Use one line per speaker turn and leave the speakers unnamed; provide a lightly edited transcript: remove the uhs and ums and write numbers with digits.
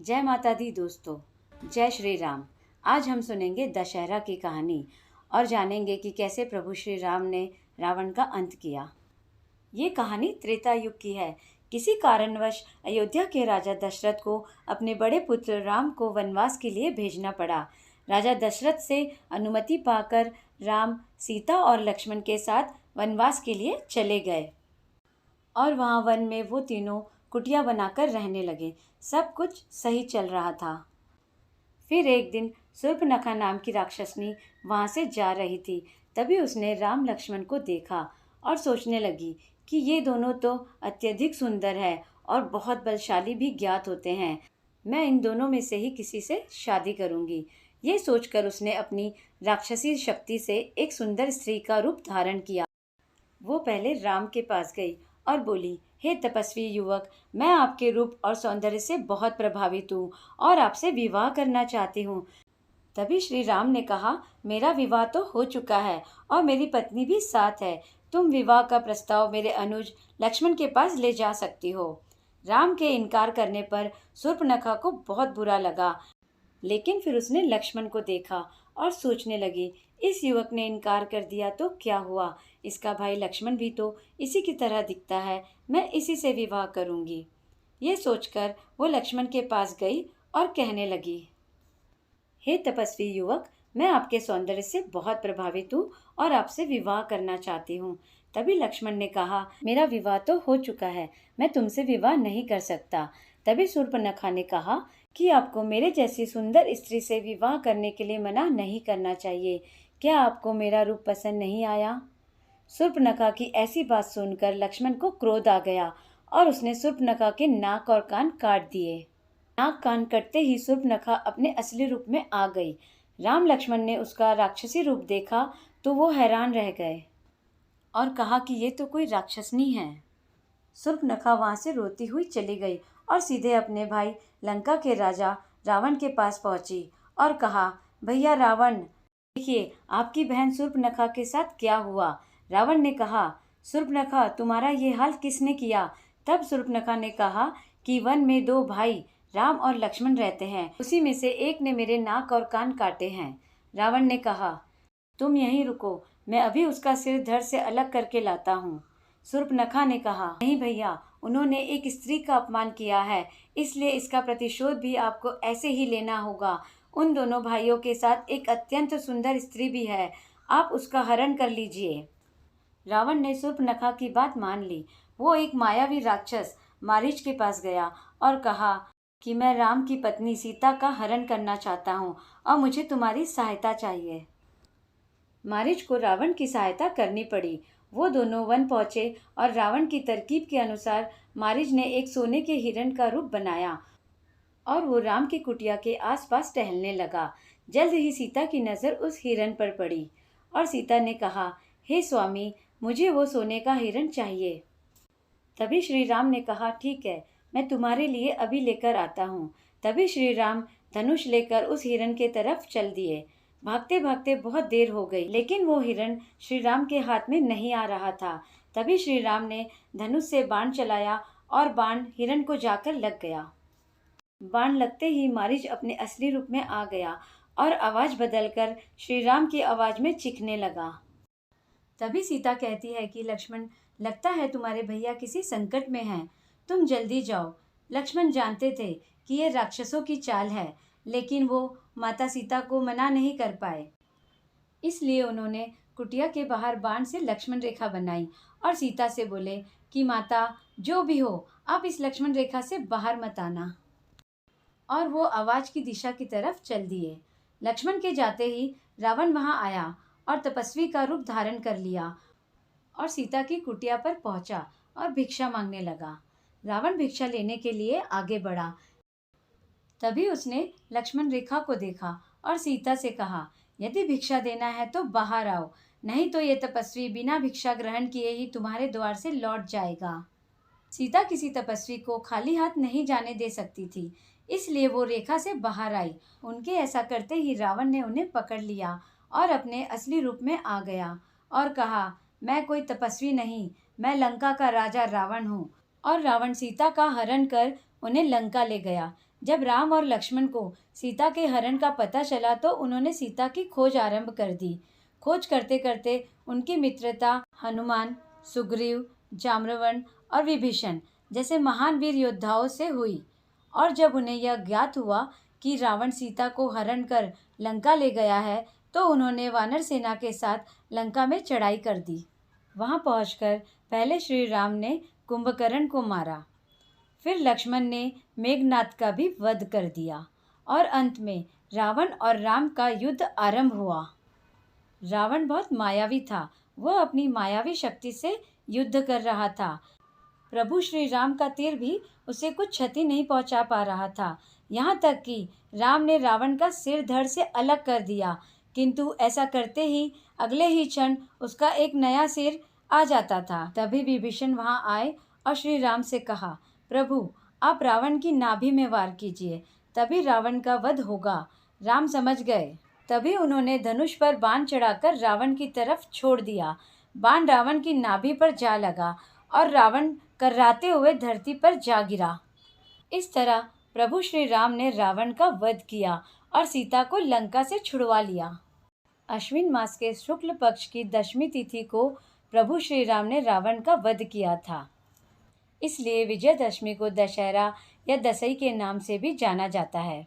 जय माता दी दोस्तों, जय श्री राम। आज हम सुनेंगे दशहरा की कहानी और जानेंगे कि कैसे प्रभु श्री राम ने रावण का अंत किया। ये कहानी त्रेता युग की है। किसी कारणवश अयोध्या के राजा दशरथ को अपने बड़े पुत्र राम को वनवास के लिए भेजना पड़ा। राजा दशरथ से अनुमति पाकर राम सीता और लक्ष्मण के साथ वनवास के लिए चले गए और वहाँ वन में वो तीनों कुटिया बनाकर रहने लगे। सब कुछ सही चल रहा था। फिर एक दिन शूर्पणखा नाम की राक्षसनी वहाँ से जा रही थी। तभी उसने राम लक्ष्मण को देखा और सोचने लगी कि ये दोनों तो अत्यधिक सुंदर है और बहुत बलशाली भी ज्ञात होते हैं। मैं इन दोनों में से ही किसी से शादी करूंगी। ये सोचकर उसने अपनी राक्षसी शक्ति से एक सुंदर स्त्री का रूप धारण किया। वो पहले राम के पास गई और बोली, हे तपस्वी युवक, मैं आपके रूप और सौंदर्य से बहुत प्रभावित हूँ और आपसे विवाह करना चाहती हूँ। तभी श्री राम ने कहा, मेरा विवाह तो हो चुका है और मेरी पत्नी भी साथ है। तुम विवाह का प्रस्ताव मेरे अनुज लक्ष्मण के पास ले जा सकती हो। राम के इनकार करने पर शूर्पणखा को बहुत बुरा लगा, लेकिन फिर उसने लक्ष्मण को देखा और सोचने लगी, इस युवक ने इनकार कर दिया तो क्या हुआ, इसका भाई लक्ष्मण भी तो इसी की तरह दिखता है, मैं इसी से विवाह करूंगी। ये सोचकर वो लक्ष्मण के पास गई और कहने लगी, हे तपस्वी युवक, मैं आपके सौंदर्य से बहुत प्रभावित हूँ और आपसे विवाह करना चाहती हूँ। तभी लक्ष्मण ने कहा, मेरा विवाह तो हो चुका है, मैं तुमसे विवाह नहीं कर सकता। तभी शूर्पणखा ने कहा कि आपको मेरे जैसी सुंदर स्त्री से विवाह करने के लिए मना नहीं करना चाहिए। क्या आपको मेरा रूप पसंद नहीं आया? शूर्पणखा की ऐसी बात सुनकर लक्ष्मण को क्रोध आ गया और उसने शूर्पणखा के नाक और कान काट दिए। नाक कान कटते ही शूर्पणखा अपने असली रूप में आ गई। राम लक्ष्मण ने उसका राक्षसी रूप देखा तो वो हैरान रह गए और कहा कि ये तो कोई राक्षसनी है। शूर्पणखा वहाँ से रोती हुई चली गई और सीधे अपने भाई लंका के राजा रावण के पास पहुंची और कहा, भैया रावण, देखिए आपकी बहन शूर्पणखा के साथ क्या हुआ। रावण ने कहा, शूर्पणखा, तुम्हारा ये हाल किसने किया? तब शूर्पणखा ने कहा कि वन में दो भाई राम और लक्ष्मण रहते हैं, उसी में से एक ने मेरे नाक और कान काटे हैं। रावण ने कहा, तुम यहीं रुको, मैं अभी उसका सिर धड़ से अलग करके लाता हूँ। शूर्पणखा ने कहा, नहीं भैया, उन्होंने एक स्त्री का अपमान किया है, इसलिए इसका प्रतिशोध भी आपको ऐसे ही लेना होगा। उन दोनों भाइयों के साथ एक अत्यंत सुंदर स्त्री भी है, आप उसका हरण कर लीजिए। रावण ने शूर्पणखा की बात मान ली। वो एक मायावी राक्षस मारीच के पास गया और कहा कि मैं राम की पत्नी सीता का हरण करना चाहता हूँ और मुझे तुम्हारी सहायता चाहिए। मारीच को रावण की सहायता करनी पड़ी। वो दोनों वन पहुंचे और रावण की तरकीब के अनुसार मारीच ने एक सोने के हिरण का रूप बनाया और वो राम की कुटिया के आसपास टहलने लगा। जल्द ही सीता की नज़र उस हिरण पर पड़ी और सीता ने कहा, हे स्वामी, मुझे वो सोने का हिरण चाहिए। तभी श्री राम ने कहा, ठीक है, मैं तुम्हारे लिए अभी लेकर आता हूँ। तभी श्री राम धनुष लेकर उस हिरण के तरफ चल दिए। भागते भागते बहुत देर हो गई, लेकिन वो हिरण श्री राम के हाथ में नहीं आ रहा था। तभी श्री राम ने धनुष से बाण चलाया और बाण हिरण को जाकर लग गया। बाण लगते ही मारीच अपने असली रूप में आ गया और आवाज बदलकर श्री राम की आवाज में चीखने लगा। तभी सीता कहती है कि लक्ष्मण, लगता है तुम्हारे भैया किसी संकट में हैं, तुम जल्दी जाओ। लक्ष्मण जानते थे कि ये राक्षसों की चाल है, लेकिन वो माता सीता को मना नहीं कर पाए, इसलिए उन्होंने कुटिया के बाहर बाण से लक्ष्मण रेखा बनाई और सीता से बोले कि माता, जो भी हो, आप इस लक्ष्मण रेखा से बाहर मत आना। और वो आवाज की दिशा की तरफ चल दिए। लक्ष्मण के जाते ही रावण वहां आया और तपस्वी का रूप धारण कर लिया और सीता की कुटिया पर पहुंचा और भिक्षा मांगने लगा। रावण भिक्षा लेने के लिए आगे बढ़ा। तभी उसने लक्ष्मण रेखा को देखा और सीता से कहा, यदि भिक्षा देना है तो बाहर आओ, नहीं तो ये तपस्वी बिना भिक्षा ग्रहण किए ही तुम्हारे द्वार से लौट जाएगा। सीता किसी तपस्वी को खाली हाथ नहीं जाने दे सकती थी, इसलिए वो रेखा से बाहर आई। उनके ऐसा करते ही रावण ने उन्हें पकड़ लिया और अपने असली रूप में आ गया और कहा, मैं कोई तपस्वी नहीं, मैं लंका का राजा रावण हूँ। और रावण सीता का हरण कर उन्हें लंका ले गया। जब राम और लक्ष्मण को सीता के हरण का पता चला तो उन्होंने सीता की खोज आरंभ कर दी। खोज करते करते उनकी मित्रता हनुमान, सुग्रीव, जाम्रवण और विभीषण जैसे महान वीर योद्धाओं से हुई। और जब उन्हें यह ज्ञात हुआ कि रावण सीता को हरण कर लंका ले गया है तो उन्होंने वानर सेना के साथ लंका में चढ़ाई कर दी। वहां पहुंचकर पहले श्री राम ने कुंभकर्ण को मारा, फिर लक्ष्मण ने मेघनाद का भी वध कर दिया और अंत में रावण और राम का युद्ध आरंभ हुआ। रावण बहुत मायावी था। वह अपनी मायावी शक्ति से युद्ध कर रहा था। प्रभु श्री राम का तीर भी उसे कुछ क्षति नहीं पहुंचा पा रहा था। यहाँ तक कि राम ने रावण का सिर धड़ से अलग कर दिया, किंतु ऐसा करते ही अगले ही क्षण उसका एक नया सिर आ जाता था। तभी विभीषण वहां आए और श्री राम से कहा, प्रभु आप रावण की नाभि में वार कीजिए, तभी रावण का वध होगा। राम समझ गए। तभी उन्होंने धनुष पर बाण चढ़ाकर रावण की तरफ छोड़ दिया। बाण रावण की नाभि पर जा लगा और रावण कर्राते हुए धरती पर जा गिरा। इस तरह प्रभु श्री राम ने रावण का वध किया और सीता को लंका से छुड़वा लिया। अश्विन मास के शुक्ल पक्ष की दशमी तिथि को प्रभु श्री राम ने रावण का वध किया था। इसलिए विजयदशमी को दशहरा या दसई के नाम से भी जाना जाता है।